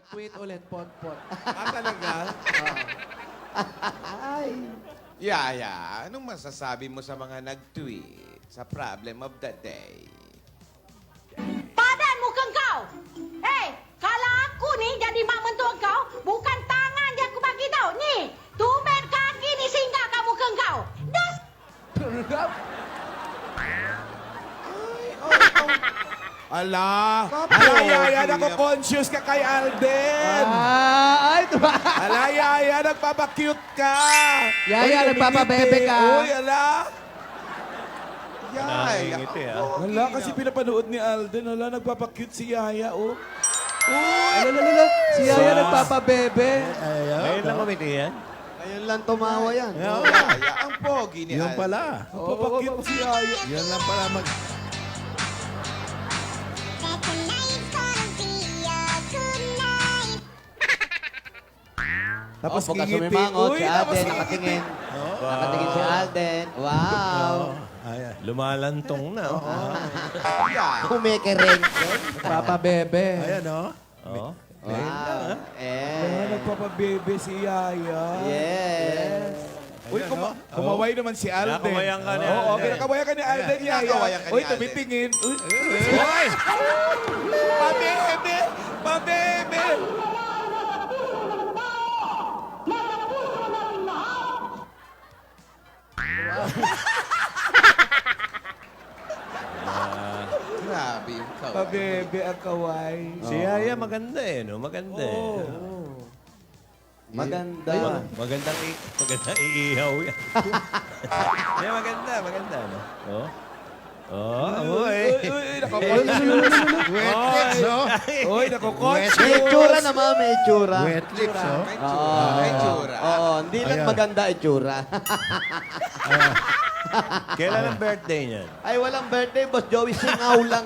Tweet ulit, pot-pot. Talaga? Ay. Yaya, anong masasabi mo sa mga nag-tweet sa problem of the day? Padan mukhang kau. Kalau aku ni jadi mak mentua kau, bukan tangan yang aku bagi tau. Ni, tumben kaki ni singgah kat muka kau. Das. Ala! Ala, Yaya, nako-conscious ka kay Alden! Ay, diba? Ala, Yaya, nagpapakute ka! Yaya, nagpapabebe ka. Uy, ala! Yaya, Nakangiti, Wala, kasi pinapanood ni Alden. Ala, nagpapakute si Yaya, oh. Lalo. Si Yaya nagpapabebe. Ngayon lang kumiti yan. Ayun lang tumawa yan. Yaya, ang pogi ni Yun Alden. pala. Nagpapakute si Yaya. Yun lang pala mag... Tapos Pagka ngingiti. sumimangot, Uy, si tapos Alden ngingiti. nakatingin. Oh. Nakatingin si Alden. Wow. Ayan. Lumalantong na. Oh. Yaya. Kumikiring. Nagpapabebe. Ayan, oh. Oh. Wow. Ah, Eh. nagpapabebe si Yaya. Yes. Uy, Ayan, oh. kumaway naman si Alden. Nakawayan ka ni Oo, Alden. kinakawayan ka ni Alden, Yaya. Kinakawayan ka ni Uy, Alden. tumitingin. Uy, Hoy! pabebe! Pabebe! Grabe yung kaway. Pabebe ang kaway. Si Yaya maganda eh, no? Maganda eh. Maganda. Magandang iihaw yan. Yeah, maganda, no? Oh. Oh, Uy, uy. nako-conscious. oh. Uy, May nako-conscious. itsura naman, may itsura. Wet lips, oh. May tsura, may tsura. Oo, hindi lang Ayan. maganda itsura. Kailan ang birthday niyan? Ay, walang birthday, Boss Joey. Singaw lang.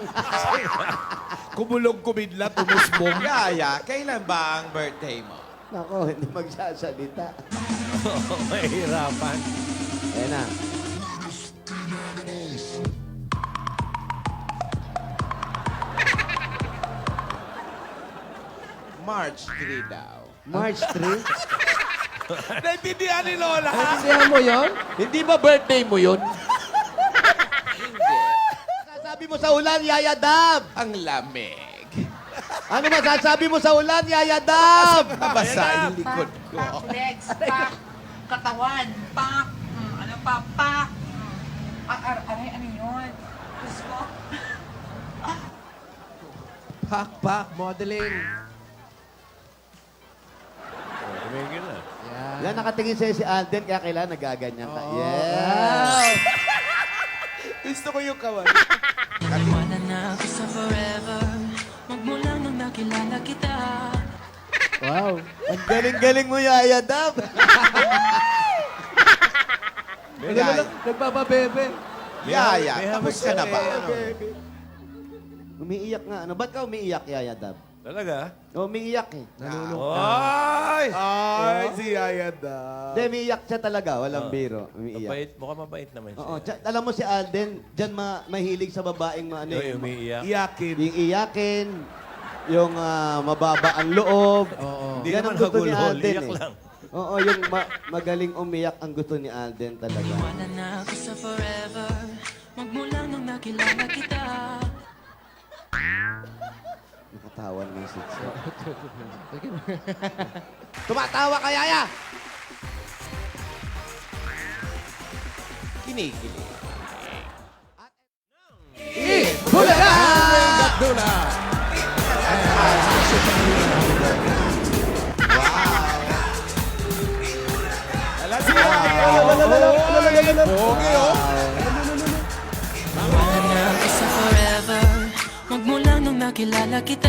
Kumulong kumidlat, tumusbong. Yaya, kailan ba ang birthday mo? Nako, hindi magsasalita. Mahirapan. Ayan na. March 3 daw. March 3. Naintindihan ni Lola. Naintindihan mo yun? Hindi ba birthday mo yun? Hindi. Sasabi mo sa ulan, Yaya Dab. Ang lamig. Ano masasabi mo sa ulan, Yaya Dab? Nabasa yung likod ko. Pak, legs, pak, katawan, pak, ano pa, pak. Ano yun? Diyos ko. Pak, modeling. Tumigil na. Yan. Yan, nakatingin sa'yo si Alden, kaya kailangan nagaganyan ka. Oo. Yes. Gusto ko yung kaway. Wala na ako sa forever Magmula nung nakilala kita Wow. Ang galing-galing mo, Yaya Dab. Yaya, Nagpapabebe. Yaya, May tapos hamog ka na ba? Umiiyak nga. Ano? Ba't ka umiiyak, Yaya Dab? Talaga? Umiiyak eh. Ay! Ay, si Yaya da. Hindi, umiiyak siya talaga. Walang biro. Umiiyak. Mabait. Mukhang mabait naman siya. Oo. Alam mo si Alden, dyan mahilig sa babaeng ano, Uy, umiiyak. Iyakin. yung iyakin, yung mababa ang loob. Hindi Yan naman ang gusto ni hagulhol. Alden Iyak eh. lang. Oo, yung magaling umiyak ang gusto ni Alden talaga. Wala na ako sa forever Magmula nung nakilala kita Nakatawan ng sitso. Tumatawa ka, Yaya! Kinikilig. Ala si Yaya. Pogi, oh. Wala na ako sa forever Magmula nung nakilala kita